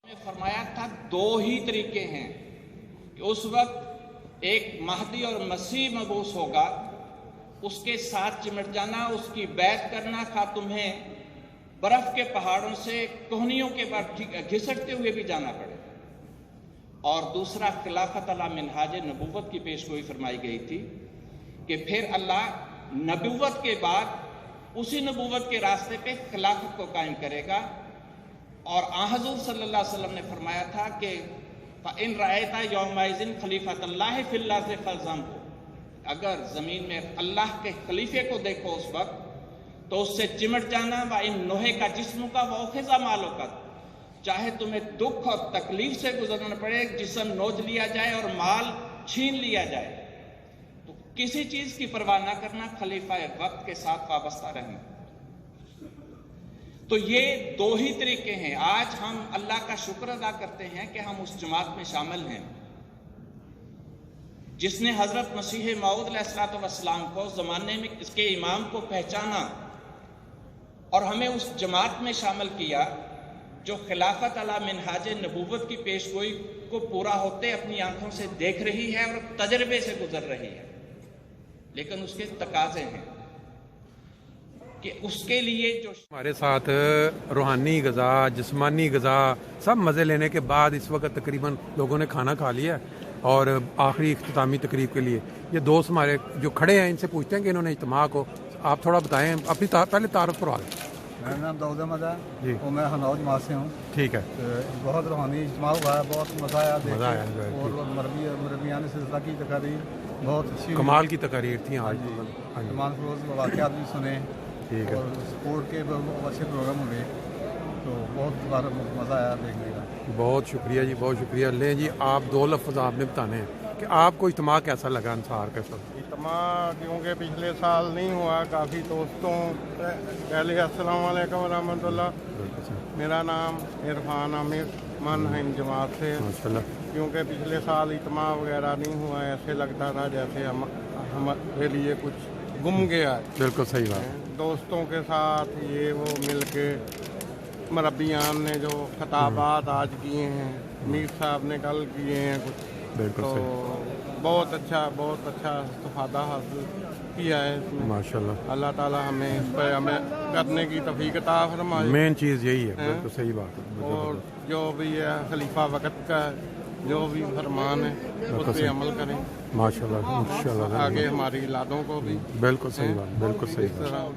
نے فرمایا تھا دو ہی طریقے ہیں کہ اس وقت ایک مہدی اور مسیح مبعوث ہوگا، اس کے ساتھ چمٹ جانا، اس کی بیعت کرنا، خواہ تمہیں برف کے پہاڑوں سے کوہنیوں کے بعد گھسٹتے ہوئے بھی جانا پڑے، اور دوسرا خلافت علی منہاج نبوت کی پیشگوئی فرمائی گئی تھی کہ پھر اللہ نبوت کے بعد اسی نبوت کے راستے پہ خلافت کو قائم کرے گا۔ اور حضور صلی اللہ علیہ وسلم نے فرمایا تھا کہ فَإِن رَأَيْتَ يَوْمَئِذٍ خَلِيفَةَ اللَّهِ فِي الْأَرْضِ فَالْزَمْهُ، اگر زمین میں اللہ کے خلیفے کو دیکھو اس وقت تو اس سے چمٹ جانا۔ وَإِن نُهِكَ جِسْمُكَ وَأُخِذَ مَالُكَ، چاہے تمہیں دکھ اور تکلیف سے گزرنا پڑے، جسم نوچ لیا جائے اور مال چھین لیا جائے، تو کسی چیز کی پرواہ نہ کرنا، خلیفہ وقت کے ساتھ وابستہ رہنا۔ تو یہ دو ہی طریقے ہیں۔ آج ہم اللہ کا شکر ادا کرتے ہیں کہ ہم اس جماعت میں شامل ہیں جس نے حضرت مسیح موعود علیہ السلام کو زمانے میں اس کے امام کو پہچانا اور ہمیں اس جماعت میں شامل کیا جو خلافت علی منہاج نبوت کی پیشگوئی کو پورا ہوتے اپنی آنکھوں سے دیکھ رہی ہے اور تجربے سے گزر رہی ہے، لیکن اس کے تقاضے ہیں کہ اس کے لیے جو ہمارے ساتھ روحانی غذا، جسمانی غذا سب مزے لینے کے بعد اس وقت تقریباً لوگوں نے کھانا کھا لیا اور آخری اختتامی تقریب کے لیے یہ دوست ہمارے جو کھڑے ہیں ان سے پوچھتے ہیں کہ انہوں نے اجتماع کو آپ تھوڑا بتائیں، اپنی پہلے تعارف کروا دیں۔ میرا نام داؤد احمد ہے جی، اور میں ہنوج جماعت سے ہوں۔ ٹھیک ہے، بہت روحانی اجتماع ہوا ہے، بہت مزہ آیا دیکھ مزہ آیا، کے، اور مربیان سلسلہ کی تقاریر بہت اچھی ہوئی۔ کمال کی تقاریر تھیں آج۔ ہاں جی، ایمان فروز واقعات بھی سنے ٹھیک ہے، اور سپورٹ کے اچھے پروگرام ہوئے، تو بہت مزہ آیا دیکھنے کا۔ بہت شکریہ جی، بہت شکریہ۔ لیں جی، آپ دو لفظ آپ نے بتانے ہیں کہ آپ کو اجتماع کیسا لگا انصار کا سب؟ اجتماع کیونکہ پچھلے سال نہیں ہوا، کافی دوستوں پہلے السلام علیکم ورحمۃ اللہ۔ میرا نام عرفان عامر، من ہے جماعت سے۔ ماشاء اللہ، کیونکہ پچھلے سال اجتماع وغیرہ نہیں ہوا، ایسے لگتا تھا جیسے ہمارے لیے کچھ گم گیا ہے۔ بالکل صحیح بات، دوستوں کے ساتھ یہ وہ مل کے مربیان نے جو خطابات آج کیے ہیں، میر صاحب نے کل کیے ہیں کچھ، بالکل تو صحیح، بہت اچھا استفادہ حاصل کیا ہے اس میں۔ ماشاء اللہ، اللہ تعالیٰ ہمیں اس پہ ہمیں کرنے کی توفیق عطا فرمائے، مین چیز یہی ہے، بالکل صحیح بات ہے۔ اور جو بھی ہے خلیفہ وقت کا جو بھی فرمان ہے اس پہ عمل کریں، ماشاء اللہ، انشاءاللہ، آگے ہماری اولادوں کو بھی بالکل صحیح بات، بالکل صحیح اس بات۔ طرح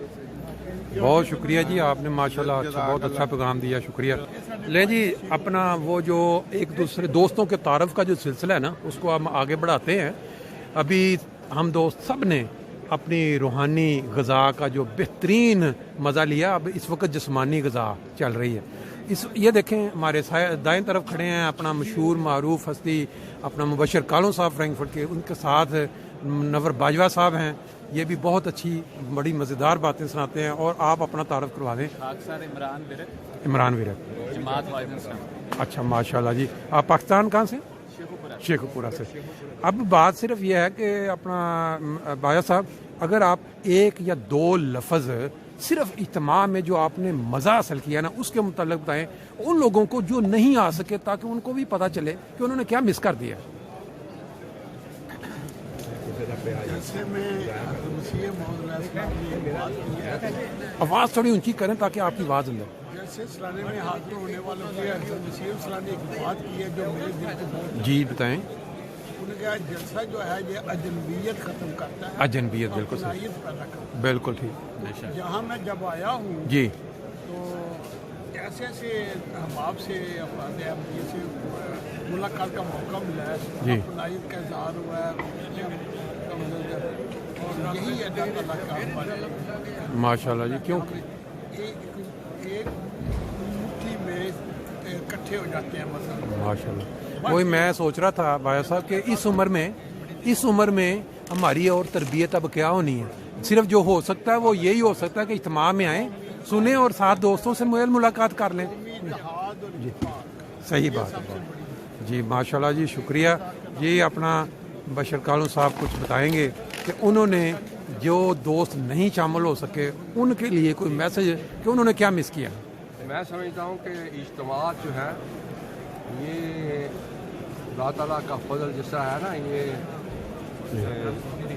بہت شکریہ جی، آپ نے ماشاءاللہ بہت اچھا پیغام دیا، شکریہ۔ لیں جی، اپنا وہ جو ایک دوسرے دوستوں کے تعارف کا جو سلسلہ ہے نا اس کو ہم آگے بڑھاتے ہیں۔ ابھی ہم دوست سب نے اپنی روحانی غذا کا جو بہترین مزہ لیا، اب اس وقت جسمانی غذا چل رہی ہے۔ یہ دیکھیں ہمارے دائیں طرف کھڑے ہیں اپنا مشہور معروف ہستی اپنا مبشر کالوں صاحب فرینکفرٹ کے، ان کے ساتھ نور باجوہ صاحب ہیں، یہ بھی بہت اچھی بڑی مزیدار باتیں سناتے ہیں، اور آپ اپنا تعارف کروا دیں۔ خاکسار عمران ویرک، جماعت واحد اسلام، اچھا ماشاءاللہ جی۔ آپ پاکستان کہاں سے؟ شیخو پورہ سے۔ اب بات صرف یہ ہے کہ اپنا باجوہ صاحب، اگر آپ ایک یا دو لفظ صرف اجتماع میں جو آپ نے مزہ حاصل کیا نا اس کے متعلق بتائیں ان لوگوں کو جو نہیں آ سکے، تاکہ ان کو بھی پتہ چلے کہ انہوں نے کیا مس کر دیا۔ جیسے میں مسیح موعود علیہ السلام کی بات کی ہے، آواز تھوڑی اونچی کریں تاکہ آپ کی آواز اندر۔ جیسے سلانے میں حاضر ہونے والوں کے حضرت مسیح علیہ السلام نے ایک بات کی ہے جو میرے دل کو بہت، جی بتائیں۔ انہوں نے کہا جلسہ جو ہے یہ اجنبیت ختم کرتا ہے، اجنبیت، بالکل صحیح، اپنائیت پیدا کرتا بالکل ٹھیک ہے۔ جہاں میں جب آیا ہوں جی، تو ایسے ایسے احباب سے افراد احمدیہ سے ملاقات کا موقع ملا ہے، جی، اپنائیت کا اظہار ہوا ہے، اور یہی اللہ تعالیٰ کا ہمارے ماشاءاللہ جی۔ کیوں؟ ایک مٹھی میں اکٹھے ہو جاتے ہیں مثلا۔ ماشاءاللہ، وہی میں سوچ رہا تھا باجوہ صاحب کہ اس عمر میں ہماری اور تربیت اب کیا ہونی ہے، صرف جو ہو سکتا ہے وہ یہی ہو سکتا ہے کہ اجتماع میں آئیں، سنیں اور ساتھ دوستوں سے ملاقات کر لیں۔ جی صحیح بات ہے جی، ماشاءاللہ جی، شکریہ جی۔ اپنا بشر کالوں صاحب کچھ بتائیں گے کہ انہوں نے جو دوست نہیں شامل ہو سکے ان کے لیے کوئی میسج کہ انہوں نے کیا مس کیا۔ میں سمجھتا ہوں کہ اجتماع جو ہے ये अल्लाह ताला का फजल जैसा है ना, ये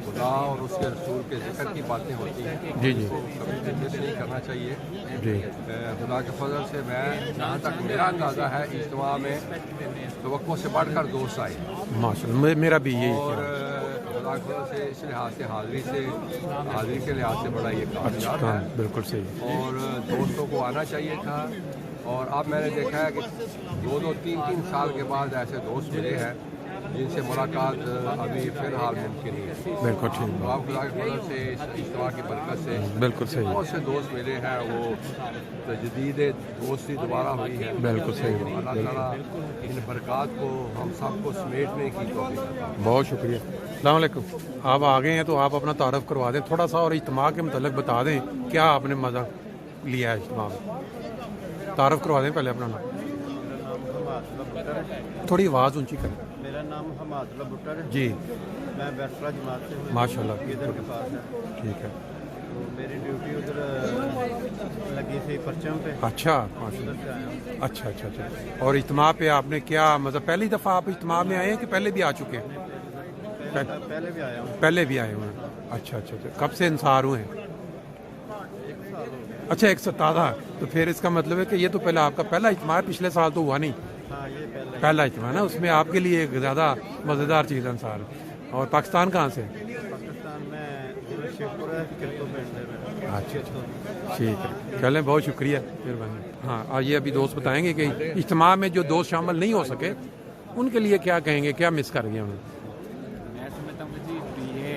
खुदा और उसके रसूल के ज़िक्र की बातें होती हैं, जी जी तो कभी मिस नहीं करना चाहिए। जी खुदा के फजल से मैं, जहाँ तक मेरा अंदाज़ा है, इज्तिमा में तवक्को से बढ़कर दोस्त आए, माशाल्लाह, मेरा भी यही और ख्याल खुदा के फजल से इस लिहाज से हाज़िरी के लिहाज से बड़ा ये कामयाब है। बिल्कुल सही। और दोस्तों को आना चाहिए था, और अब मैंने देखा है कि 2-3 साल के बाद ऐसे दोस्त मिले हैं जिनसे मुलाकात अभी फ़िलहाल मुमकिन नहीं है। बिल्कुल ठीक, तो आप खुदा के फजल से इस इज्तिमा की बरकत से बिल्कुल सही, बहुत से दोस्त मिले हैं, वो तजदीद दोस्ती दोबारा हुई है। बिल्कुल सही। तो अल्लाह ताला इन बरक़ात को हम सबको समेटने की तौफीक अता फरमाए। बहुत शुक्रिया। अस्सलाम वालेकुम। आप आ गए हैं तो आप अपना तारफ़ करवा दें थोड़ा सा, और इज्तिमा के मतलब बता दें क्या आपने मज़ा लिया है इज्तिमा में। तारफ़ करवा दें पहले अपना नाम, थोड़ी आवाज़ ऊंची करें। मेरा नाम हमादुल्लाह भुट्टर है जी मैं बैरसला जमात से हूँ माशाल्लाह, इधर के पास है। ठीक है। तो मेरी ड्यूटी उधर लगी थी परचम पे, अच्छा उधर माशाल्लाह, से आया हूँ। अच्छा अच्छा अच्छा। और इज्तिमा पे आपने क्या मतलब पहली दफ़ा आप इज्तिमा में आए हैं कि पहले भी आ चुके हैं? पहले भी आया हूँ। पहले भी आए हुए हैं। अच्छा अच्छा अच्छा। कब से इंसार हुए हैं? अच्छा, 117। तो फिर इसका मतलब है कि ये तो पहले आपका पहला इज्तिमा है, पिछले साल तो हुआ नहीं, हाँ ये पहला इज्तिमा है ना। उसमें आपके लिए एक ज़्यादा मज़ेदार चीज़ अंसार। और पाकिस्तान कहाँ से? पाकिस्तान में शेखपुर है, किरतो में। अच्छा अच्छा, ठीक है, चलें, बहुत शुक्रिया, मेहरबानी। हाँ, आइए अभी दोस्त बताएंगे कि इज्तिमा में जो दोस्त शामिल नहीं हो सके उनके लिए क्या कहेंगे, क्या मिस कर गए उन्होंने। मैं समझता हूँ जी ये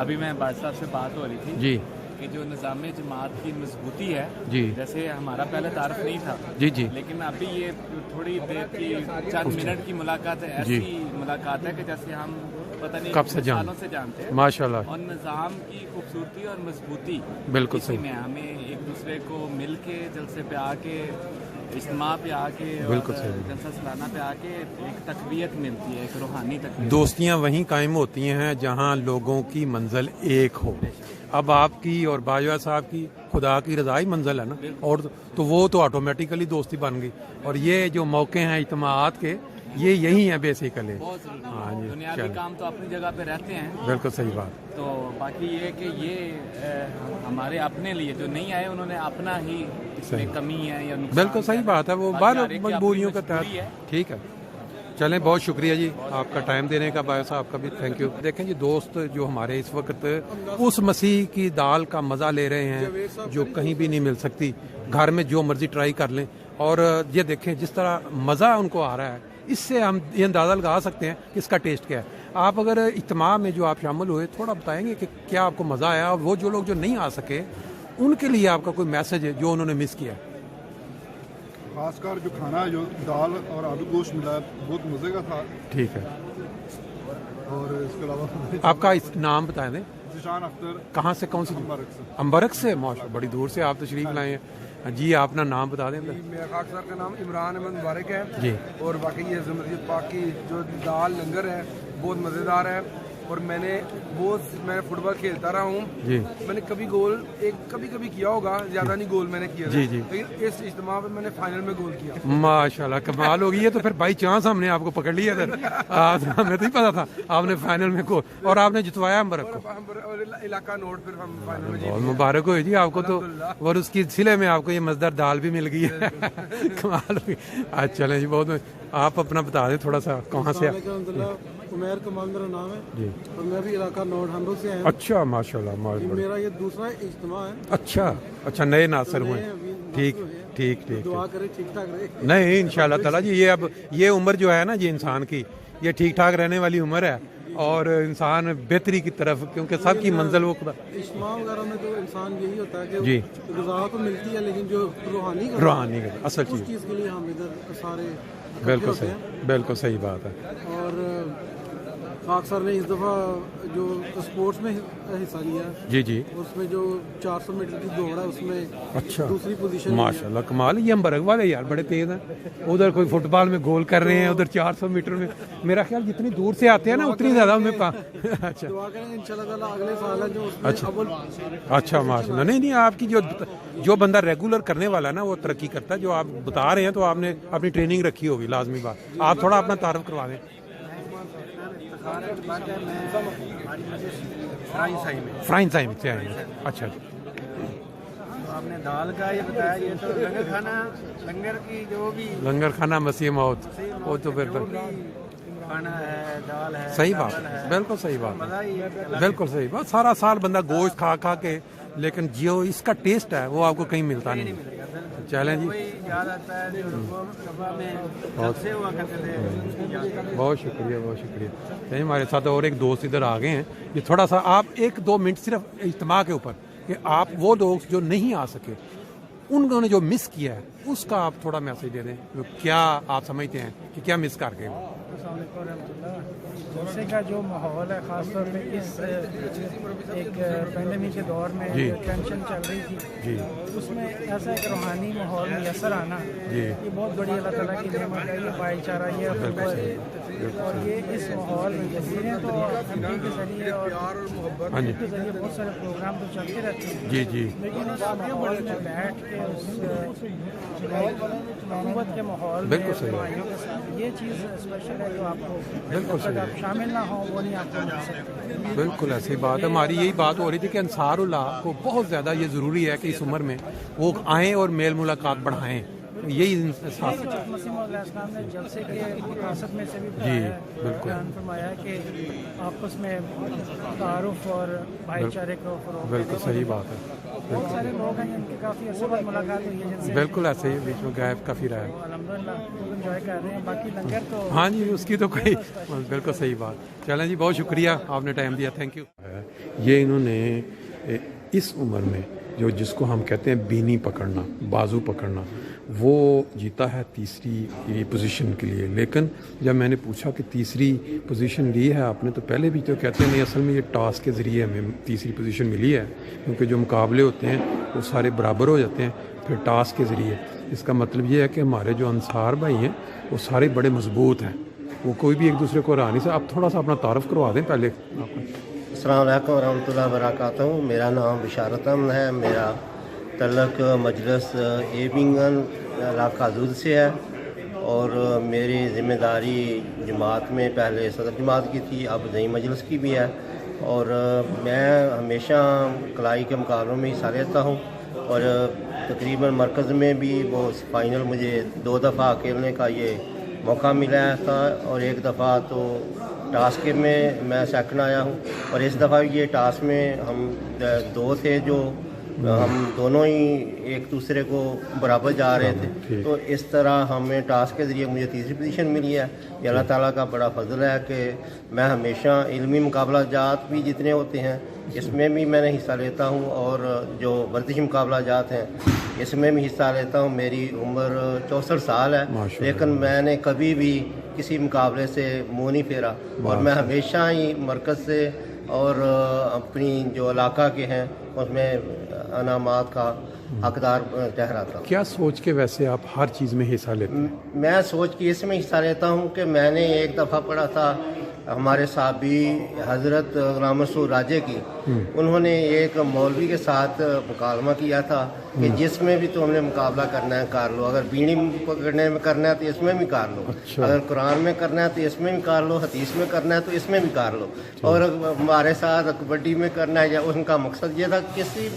अभी मैं बादशाह साहब से बात हो रही थी जी कि जो निज़ाम जमात की मजबूती है, जी जैसे हमारा पहले तारफ नहीं था जी जी लेकिन अभी ये थोड़ी देर की चंद मिनट की मुलाकात है, ऐसी मुलाकात है कि जैसे हम पता नहीं कब से सालों से जानते हैं। माशाल्लाह, और निज़ाम की खूबसूरती और मजबूती बिल्कुल इसी सही, में हमें एक दूसरे को मिल के जलसे पे आके इज्तिमा पे आके बिल्कुल और सही। जलसा सालाना पे आके एक तकवीयत मिलती है, एक रूहानी तकवीयत। दोस्तियाँ वहीं कायम होती हैं जहाँ लोगों की मंजिल एक हो। अब आपकी और बाजवा साहब की खुदा की रज़ाई मंजिल है ना, और तो वो तो ऑटोमेटिकली दोस्ती बन गई। और ये जो मौके हैं इज्तिमाआत के, ये यही हैं बेसिकली। बहुत जरूरी है। हाँ जी, दुनियावी चलो, काम तो अपनी जगह पे रहते हैं, बिल्कुल सही बात। तो बाकी ये है कि ये हमारे अपने लिए जो नहीं आए उन्होंने अपना ही सही। इसमें कमी है या नुकसान बिल्कुल सही है। बात है, वो बाकी बाहर हर एक की अपनी मजबूरियों के मजबूरी है। तहत। ठीक है, चलें, बहुत शुक्रिया जी आपका टाइम देने का, बायो साहब का भी थैंक यू। देखें जी, दोस्त जो हमारे इस वक्त उस मसीह की दाल का मज़ा ले रहे हैं जो कहीं भी नहीं मिल सकती। घर में जो मर्जी ट्राई कर लें, और ये देखें जिस तरह मज़ा उनको आ रहा है, इससे हम ये अंदाज़ा लगा सकते हैं कि इसका टेस्ट क्या है। आप अगर इज्तिमा में जो आप शामिल हुए, थोड़ा बताएंगे कि क्या आपको मज़ा आया, और वो जो लोग जो नहीं आ सके उनके लिए आपका कोई मैसेज है जो उन्होंने मिस किया? खासकर जो खाना जो दाल और आलू गोश्त मिला बहुत मज़े का था। ठीक है, और इसके अलावा आपका इस नाम बताएं दें, जिशान अख्तर कहाँ से, कौन सी? अंबरक से। अंबरक से, माशा, बड़ी दूर से आप तशरीफ लाए हैं जी। अपना नाम बता दें। मेरा खाक सर का नाम इमरान अहमद मुबारक है जी। और बाकी ये जमहूरियत पाक की जो दाल लंगर है बहुत मज़ेदार है। और मैं फुटबॉल खेलता रहा हूँ जी। मैंने कभी कभी किया होगा, ज़्यादा नहीं गोल मैंने किया था। जी जी। लेकिन इस इज्तिमा में मैंने फाइनल में गोल किया। माशाल्लाह, कमाल होगी। ये तो फिर बाई चांस हमने आपको पकड़ लिया था, हमें तो ही पता था आपने फाइनल में को, और आपने जितवाया अंबरक को। और इलाका नोट फिर हम फाइनल में जीत बहुत मुबारक हो जी आपको तो, और उसकी सिले में आपको ये मज़ेदार दाल भी मिल गई है। कमाल हुई। आज चलें जी, बहुत। आप अपना बता दें थोड़ा सा, कहाँ से? उमैर कमाल मेरा नाम है जी। और मैं भी इलाका नोट हंडो से आया। अच्छा, माशाल्लाह, माशाल्लाह। मेरा ये दूसरा इज्तिमा है। अच्छा अच्छा, नए नासर हुए। ठीक ठीक ठीक। दुआ करे ठीक ठाक रहे। नहीं, इंशाल्लाह ताला जी, ये अब ये उम्र जो है ना जी इंसान की, ये ठीक ठाक रहने वाली उम्र है, और इंसान बेहतरी की तरफ, क्योंकि सबकी मंजिल वो खुदा। इज्तिमा वगैरह में तो इंसान यही होता है कि जी, गुज़ारा तो मिलती है, लेकिन जो रूहानी असल उस चीज़ के लिए हम इधर सारे बिल्कुल सही, बिल्कुल सही बात है। और खाक सर ने इस दफ़ा जो स्पोर्ट्स में हिस्सा लिया है, जी जी, उसमें जो 400 मीटर की दौड़ है उसमें अच्छा, दूसरी पोजीशन माशाल्लाह कमाल। ये अंबरग वाले यार बड़े तेज हैं, उधर कोई फुटबॉल में गोल कर रहे हैं, उधर 400 मीटर में। मेरा ख्याल जितनी दूर से आते हैं ना उतनी ज़्यादा उनमें अच्छा दुआ करें इंशाल्लाह ताला अगले साल है जो उसमें अच्छा अव्वल। अच्छा माशाल्लाह। नहीं नहीं, आपकी जो बंदा रेगुलर करने वाला है ना वो तरक्की करता है। जो आप बता रहे हैं तो आपने अपनी ट्रेनिंग रखी होगी लाजमी बात। आप थोड़ा अपना तारुफ करवा दें। फ्राइन टाइम से आए हैं, अच्छा। आपने दाल का ये बताया, ये तो लंगर खाना, लंगर की जो भी लंगर खाना मसीह मौत, वो तो फिर खाना है, दाल है, सही बात है, बिल्कुल सही बात है, बिल्कुल सही बात। सारा साल बंदा गोश्त खा खा के, लेकिन जो इसका टेस्ट है वो आपको कहीं मिलता नहीं। चलें जी, याद आता है जो में से हुआ करते थे। बहुत शुक्रिया, बहुत शुक्रिया। कहीं हमारे साथ और एक दोस्त इधर आ गए हैं। ये थोड़ा सा आप 1-2 मिनट सिर्फ इज्तिमा के ऊपर कि आप वो लोग जो नहीं आ सके, उन्होंने जो मिस किया है उसका आप थोड़ा मैसेज दे दें। तो क्या आप समझते हैं कि क्या मिस कर गए? जलसे का जो माहौल है ख़ासतौर पे इस एक पैंडेमिक के दौर में जो टेंशन चल रही थी जी, उसमें ऐसा एक रूहानी माहौल मैसर आना जी, ये बहुत बड़ी अल्लाह ताला की नेमत है। ये भाईचारा, ये और ये इस माहौल में जजीरें तो एमपी के जरिए और के जरिए बहुत सारे प्रोग्राम तो चलते रहते हैं जी जी, लेकिन इस माहौल में बैठ के उस मोहब्बत के माहौल में भाइयों के साथ ये चीज़ स्पेशल है जो आपको बिल्कुल सही आप शामिल ना हो वो नहीं आपको मिल सकती। बिल्कुल ऐसी बात है। हमारी यही बात हो रही थी कि अंसारुल्लाह को बहुत ज़्यादा ये ज़रूरी है कि इस उम्र में वो आएँ और मेल मुलाकात बढ़ाएँ। यही इस्लाम ने जलसे के मकासद में से भी बयान फरमाया कि आपस में तारुफ और भाईचारे को फरोग। बिल्कुल सही बात है। बहुत सारे लोग हैं जिनकी काफ़ी अर्से बाद मुलाकात हुई है जिनसे बिल्कुल ऐसे ही बीच में गायब काफ़ी रहा है। अल्हम्दुलिल्लाह एंजॉय कर रहे हैं। बाकी लंगर तो हाँ जी, उसकी तो कोई बिल्कुल सही बात। चलें जी, बहुत शुक्रिया आपने टाइम दिया, थैंक यू। ये इन्होंने इस उम्र में जो जिसको हम कहते हैं बीनी पकड़ना, बाजू पकड़ना, वो जीता है तीसरी पोजीशन के लिए। लेकिन जब मैंने पूछा कि तीसरी पोजीशन ली है आपने, तो पहले भी तो कहते हैं नहीं, असल में ये टास्क के ज़रिए हमें तीसरी पोजीशन मिली है, क्योंकि जो मुकाबले होते हैं वो सारे बराबर हो जाते हैं फिर टास्क के ज़रिए। इसका मतलब ये है कि हमारे जो अंसार भाई हैं वो सारे बड़े मजबूत हैं, वो कोई भी एक दूसरे को हरा नहीं सकता। आप थोड़ा सा अपना तारुफ करवा दें पहले। अस्सलाम वालेकुम रहमतुल्लाहि व बरकातहू। मेरा नाम बिशारत अहमद है। मेरा तल्लक मजलिस ए बिंगन इलाका दूध से है और मेरी ज़िम्मेदारी जमात में पहले सदर जमात की थी, अब नई मजलिस की भी है। और मैं हमेशा कलाई के मुकाबलों में हिस्सा लेता हूँ और तकरीबन मरकज़ में भी वो फाइनल मुझे 2 दफ़ा खेलने का ये मौका मिला था और एक दफ़ा तो टास्क में मैं सेकंड आया हूँ और इस दफ़ा ये टास्क में हम 2 थे जो हम दोनों ही एक दूसरे को बराबर जा रहे थे। तो इस तरह हमें टास्क के ज़रिए मुझे तीसरी पोजीशन मिली है। ये अल्लाह ताला का बड़ा फजल है कि मैं हमेशा इल्मी मुकाबला जात भी जितने होते हैं इसमें भी मैंने हिस्सा लेता हूँ और जो वर्जिशी मुकाबला जात हैं इसमें भी हिस्सा लेता हूँ। मेरी उम्र 64 साल है, लेकिन मैंने कभी भी किसी मुकाबले से मुँह नहीं फेरा और मैं हमेशा ही मरकज़ से और अपनी जो इलाका के हैं उसमें अनामात का हकदार ठहराता हूँ। क्या सोच के वैसे आप हर चीज़ में हिस्सा लेते हैं? मैं सोच के इसमें हिस्सा लेता हूँ कि मैंने एक दफ़ा पढ़ा था हमारे साहबी हज़रत गुलाम मंसूर राजे की, उन्होंने एक मौलवी के साथ मुकालमा किया था कि जिसमें भी तुमने मुकाबला करना है कर लो, अगर बीड़ी पकड़ने में करना है तो इसमें भी कर लो, अगर कुरान में करना है तो इसमें भी कर लो, हदीस में करना है तो इसमें भी कर लो, और हमारे साथ कबड्डी में करना है या उनका मकसद ये था किसी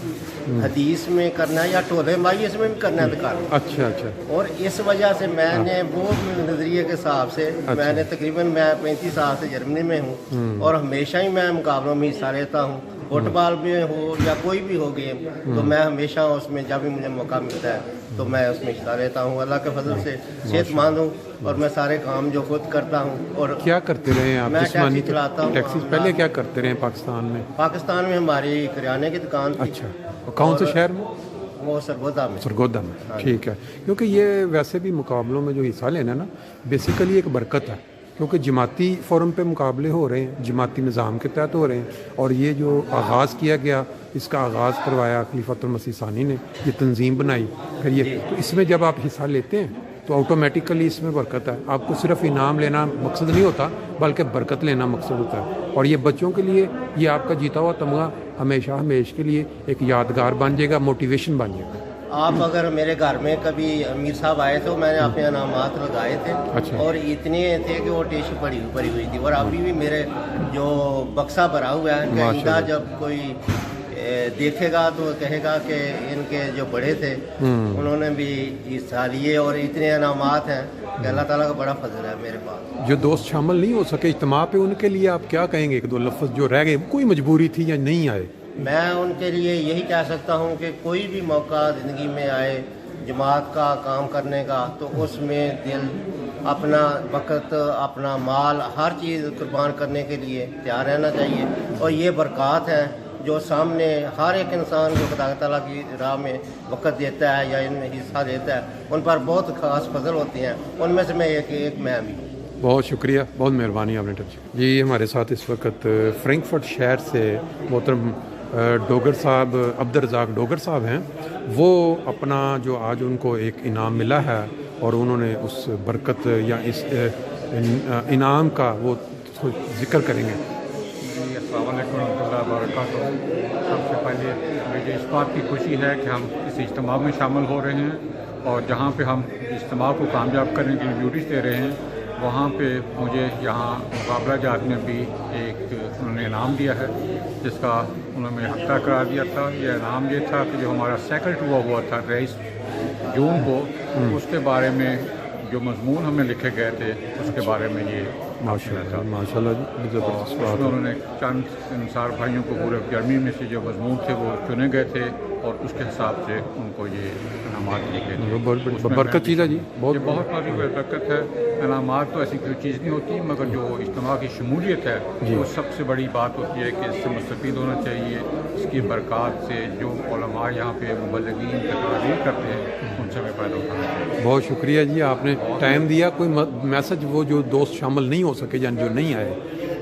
हदीस में करना है या टोले माई इसमें भी करना है तो कर लो। अच्छा अच्छा। और इस वजह से मैंने वो नज़रिए के हिसाब से मैंने तकरीबन मैं 35 साल से जर्मनी में हूँ और हमेशा ही मैं मुकाबलों में हिस्सा लेता हूँ, फुटबॉल में हो या कोई भी हो गेम, तो मैं हमेशा उसमें जब भी मुझे मौका मिलता है तो मैं उसमें हिस्सा लेता हूँ। अल्लाह के फजल से सेहतमंद हूँ और मैं सारे काम जो खुद करता हूँ। और क्या करते रहे आप? मैं टैक्सी चलाता हूँ। टैक्सी पहले क्या करते रहे पाकिस्तान में? पाकिस्तान में हमारी किराने की दुकान थी। अच्छा, कौन से शहर में? वो सरगोदा में। सरगोदा में, ठीक है। क्योंकि ये वैसे भी मुकाबलों में जो हिस्सा लेना ना बेसिकली एक बरकत है, क्योंकि जमाती फॉरम पे मुकाबले हो रहे हैं, जमाती निज़ाम के तहत हो रहे हैं, और ये जो आगाज़ किया गया, इसका आगाज़ करवाया खलीफतुल मसीह सानी ने, ये तंजीम बनाई, फिर ये तो इसमें जब आप हिस्सा लेते हैं तो ऑटोमेटिकली इसमें बरकत है। आपको सिर्फ इनाम लेना मकसद नहीं होता, बल्कि बरकत लेना मकसद होता है। और ये बच्चों के लिए ये आपका जीता हुआ तमगा हमेशा के लिए एक यादगार बन जाएगा, मोटिवेशन बन जाएगा। आप अगर मेरे घर में कभी अमीर साहब आए तो मैंने अपने इनामात लगाए थे। अच्छा। और इतने थे कि वो टेशी पड़ी हुई थी, और अभी भी मेरे जो बक्सा भरा हुआ है, आइंदा जब कोई देखेगा तो कहेगा कि इनके जो बड़े थे उन्होंने भी हिस्सा लिए, और इतने इनामात हैं कि अल्लाह ताला का बड़ा फजल है मेरे पास। जो दोस्त शामिल नहीं हो सके इज्तिमा पे, उनके लिए आप क्या कहेंगे? एक दो लफ्ज़ जो रह गए, कोई मजबूरी थी या नहीं आए? मैं उनके लिए यही कह सकता हूँ कि कोई भी मौका ज़िंदगी में आए जमात का काम करने का, तो उसमें दिल, अपना वक़्त, अपना माल, हर चीज़ कुर्बान करने के लिए तैयार रहना चाहिए। और ये बरक़ात हैं जो सामने हर एक इंसान जो खुदा ताला की राह में वक़्त देता है या इनमें हिस्सा देता है, उन पर बहुत ख़ास फजल होते हैं। उनमें से मैं एक मैं भी। बहुत शुक्रिया, बहुत मेहरबानी आपने टच जी। हमारे साथ इस वक्त फ्रैंकफर्ट शहर से मोहतरम डोगर साहब, अब्दुर्रज़ाक डोगर साहब हैं। वो अपना जो आज उनको एक इनाम मिला है और उन्होंने उस बरकत या इस इनाम का वो जिक्र करेंगे। अस्सलाम वालेकुम रहमतुल्लाहि व बरकातहू। सबसे पहले मुझे इस बात की खुशी है कि हम इस इज्तिमा में शामिल हो रहे हैं, और जहाँ पे हम इज्तिमा को कामयाब करने की ड्यूटीज़ दे रहे हैं, वहाँ पे मुझे यहाँ मुकाबला जात में भी एक उन्होंने इनाम दिया है, जिसका उन्होंने हफ्ता करार दिया था। यह इनाम ये था कि जो हमारा सेकंड हुआ था 23 जून को, उसके बारे में जो मजमून हमें लिखे गए थे उसके बारे में ये माशाल्लाह जी। उसमें उन्होंने चंद इंसार भाइयों को पूरे जर्मनी में से जो मजमून थे वो चुने गए थे, और उसके हिसाब से उनको ये इनामात दिए गए। बरकत चीज़ है जी, बहुत बड़ी बरकत है। इनामात तो ऐसी कोई चीज़ नहीं होती, मगर जो इज्तिमा की शमूलियत है वो सबसे बड़ी बात होती है कि इससे मुस्तफ़ीद होना चाहिए। इसकी बरक़ात से जो उलमा यहाँ पे मुबल्लिगीन तकारीर करते हैं, उनसे हमें फ़ायदा उठाना चाहिए। बहुत शुक्रिया जी, आपने टाइम दिया। कोई मैसेज वो जो दोस्त शामिल नहीं हो सके या जो नहीं आए,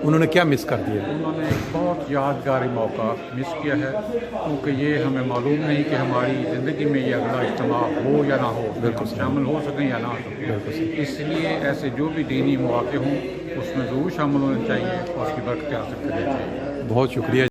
उन्होंने क्या मिस कर दिया? उन्होंने एक बहुत यादगारी मौका मिस किया है, क्योंकि ये हमें मालूम नहीं कि हमारी ज़िंदगी में ये अगला इज्तिमा हो या ना हो, बिल्कुल शामिल हो सकें या ना हो सकें। इसलिए ऐसे जो भी दीनी मौक़े हों उसमें ज़रूर शामिल होना चाहिए और उसकी बरकत हासिल करनी चाहिए। बहुत शुक्रिया।